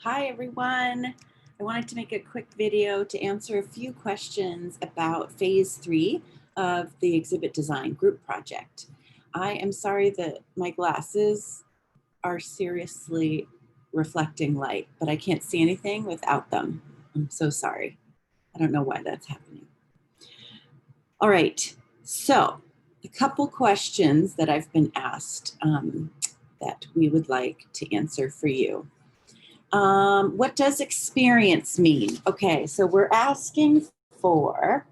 Hi everyone. I wanted to make a quick video to answer a few questions about phase 3 of the exhibit design group project. I am sorry that my glasses are seriously reflecting light, but I can't see anything without them. I'm so sorry. I don't know why that's happening. All right, so a couple questions that I've been asked that we would like to answer for you. What does experience mean? Okay, so we're asking for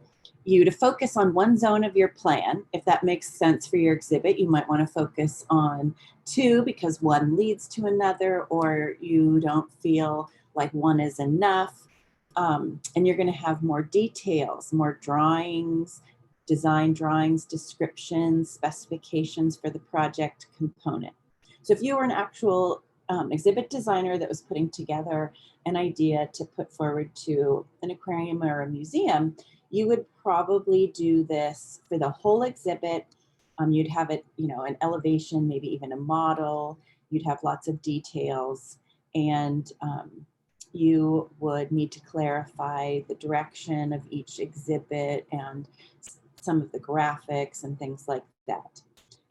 you to focus on one zone of your plan. If that makes sense for your exhibit, you might want to focus on two because one leads to another, or you don't feel like one is enough. And you're going to have more details, more drawings, design drawings, descriptions, specifications for the project component. So if you were an actual exhibit designer that was putting together an idea to put forward to an aquarium or a museum, you would probably do this for the whole exhibit. You'd have it, an elevation, maybe even a model. You'd have lots of details, and you would need to clarify the direction of each exhibit and some of the graphics and things like that.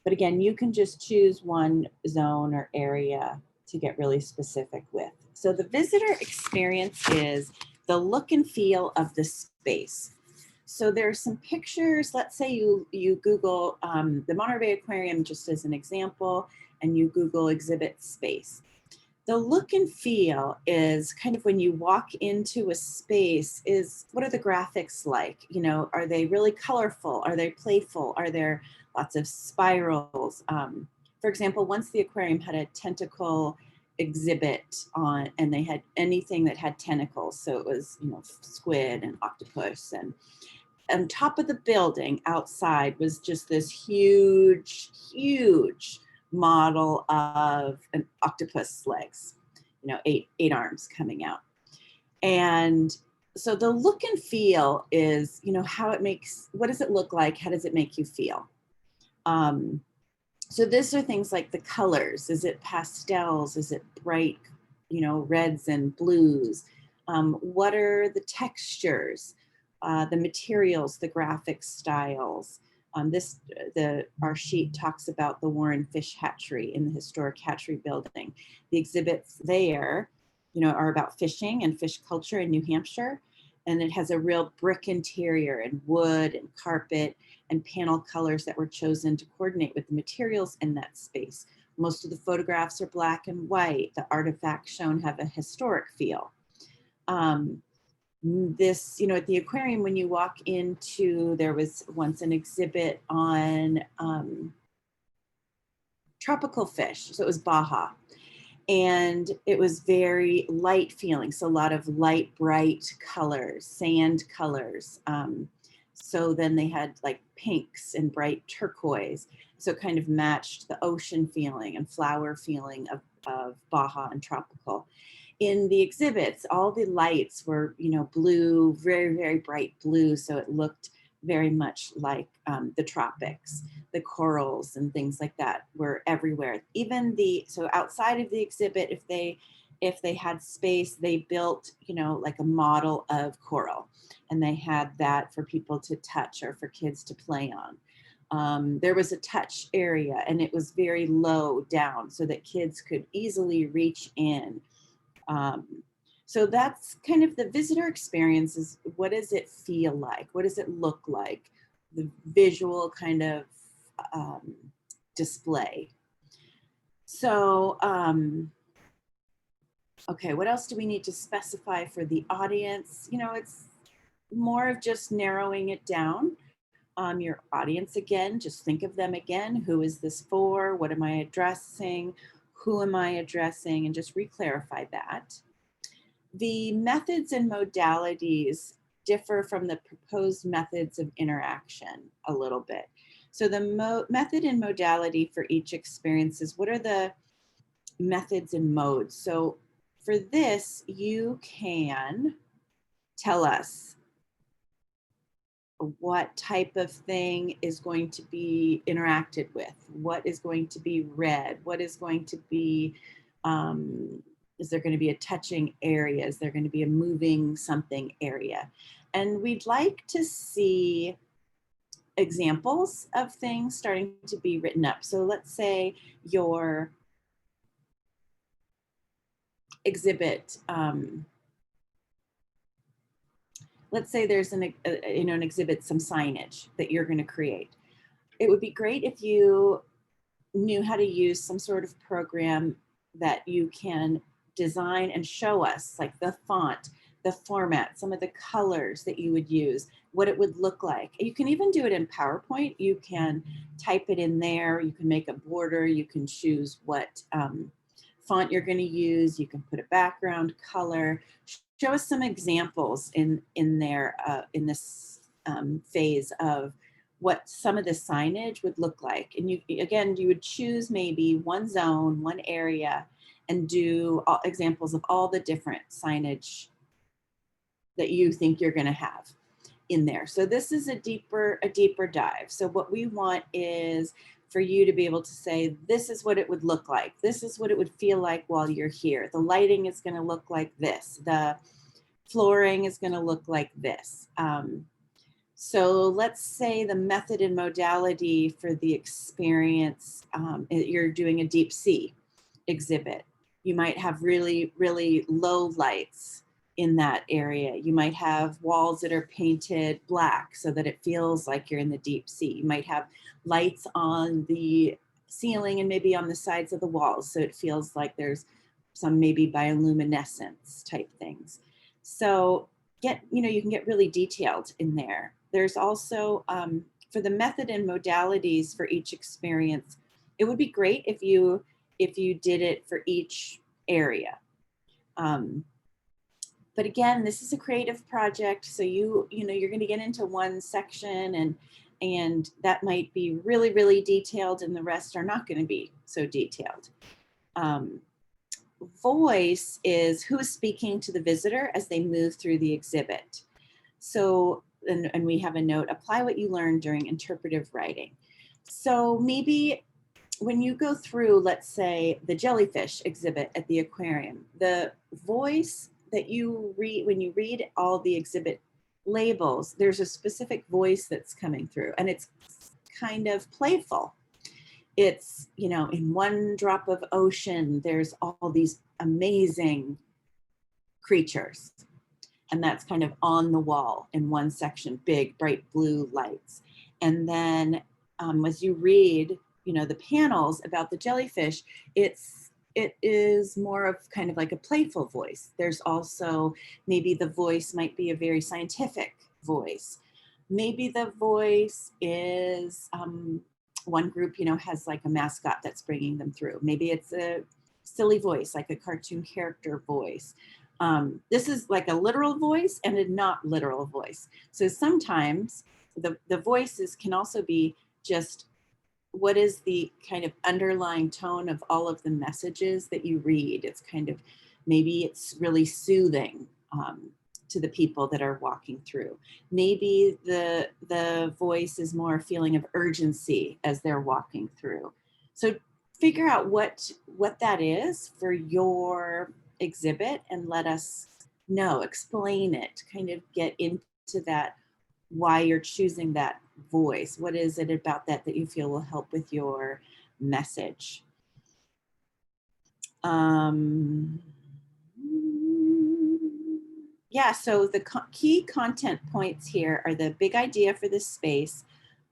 But again, you can just choose one zone or area to get really specific with. So the visitor experience is the look and feel of the space. So there's some pictures. Let's say you Google the Monterey Bay Aquarium just as an example, and you Google exhibit space. The look and feel is kind of when you walk into a space is what are the graphics like? Are they really colorful? Are they playful? Are there lots of spirals? For example, once the aquarium had a tentacle exhibit on, and they had anything that had tentacles. So it was, squid and octopus, and on top of the building outside was just this huge, huge model of an octopus legs, eight arms coming out. And so the look and feel is, what does it look like? How does it make you feel? So these are things like the colors. Is it pastels? Is it bright, reds and blues? What are the textures, the materials, the graphic styles? Our sheet talks about the Warren Fish Hatchery in the historic hatchery building. The exhibits there, are about fishing and fish culture in New Hampshire. And it has a real brick interior and wood and carpet and panel colors that were chosen to coordinate with the materials in that space. Most of the photographs are black and white. The artifacts shown have a historic feel. At the aquarium, when you walk into, there was once an exhibit on tropical fish. So it was Baja. And it was very light feeling. So a lot of light, bright colors, sand colors. So then they had like pinks and bright turquoise. So it kind of matched the ocean feeling and flower feeling of Baja and tropical. In the exhibits, all the lights were, blue, very, very bright blue. So it looked very much like the tropics. The corals and things like that were everywhere. Even so outside of the exhibit, if they had space, they built, like a model of coral, and they had that for people to touch or for kids to play on. There was a touch area, and it was very low down so that kids could easily reach in. So that's kind of the visitor experience. Is what does it feel like? What does it look like? The visual kind of display. So, okay, what else do we need to specify for the audience? It's more of just narrowing it down. Your audience again, just think of them again. Who is this for? What am I addressing? Who am I addressing? And just re-clarify that. The methods and modalities differ from the proposed methods of interaction a little bit. So the method and modality for each experience is what are the methods and modes. So for this, you can tell us what type of thing is going to be interacted with, what is going to be read, what is going to be Is there going to be a touching area? Is there going to be a moving something area? And we'd like to see examples of things starting to be written up. So let's say your exhibit, let's say there's an exhibit, some signage that you're going to create. It would be great if you knew how to use some sort of program that you can design and show us, like the font, the format, some of the colors that you would use, what it would look like. You can even do it in PowerPoint. You can type it in there. You can make a border. You can choose what font you're going to use. You can put a background color. Show us some examples in there in this phase of what some of the signage would look like. And you would choose maybe one zone, one area, and do examples of all the different signage that you think you're going to have in there. So this is a deeper dive. So what we want is for you to be able to say, this is what it would look like. This is what it would feel like while you're here. The lighting is going to look like this. The flooring is going to look like this. So let's say the method and modality for the experience, you're doing a deep sea exhibit. You might have really, really low lights in that area. You might have walls that are painted black so that it feels like you're in the deep sea. You might have lights on the ceiling and maybe on the sides of the walls so it feels like there's some maybe bioluminescence type things. So you can get really detailed in there. There's also, for the method and modalities for each experience, it would be great if you did it for each area. But again, this is a creative project, so you're going to get into one section and that might be really, really detailed, and the rest are not going to be so detailed. Voice is who is speaking to the visitor as they move through the exhibit. So, and we have a note, apply what you learned during interpretive writing. So maybe when you go through, let's say, the jellyfish exhibit at the aquarium, the voice that you read, when you read all the exhibit labels, there's a specific voice that's coming through, and it's kind of playful. It's, in one drop of ocean, there's all these amazing creatures. And that's kind of on the wall in one section, big, bright blue lights. And then as you read, the panels about the jellyfish, it is more of kind of like a playful voice. There's also, maybe the voice might be a very scientific voice. Maybe the voice is, one group, has like a mascot that's bringing them through. Maybe it's a silly voice, like a cartoon character voice. This is like a literal voice and a not literal voice. So sometimes the voices can also be just what is the kind of underlying tone of all of the messages that you read. It's kind of, maybe it's really soothing to the people that are walking through. Maybe the voice is more a feeling of urgency as they're walking through. So figure out what that is for your exhibit and let us know, explain it, kind of get into that, why you're choosing that voice. What is it about that you feel will help with your message? Yeah, so the key content points here are the big idea for this space.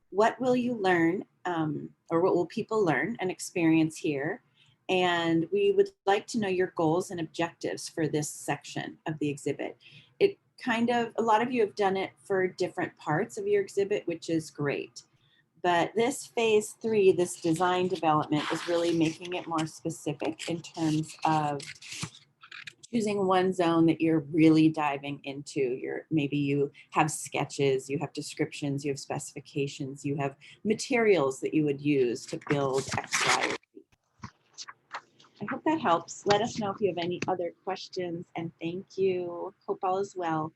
What will you learn, or what will people learn and experience here? And we would like to know your goals and objectives for this section of the exhibit. It kind of, a lot of you have done it for different parts of your exhibit, which is great. But this phase 3, this design development, is really making it more specific in terms of choosing one zone that you're really diving into. Maybe you have sketches, you have descriptions, you have specifications, you have materials that you would use to build X, Y, or Z. I hope that helps. Let us know if you have any other questions, and thank you. Hope all is well.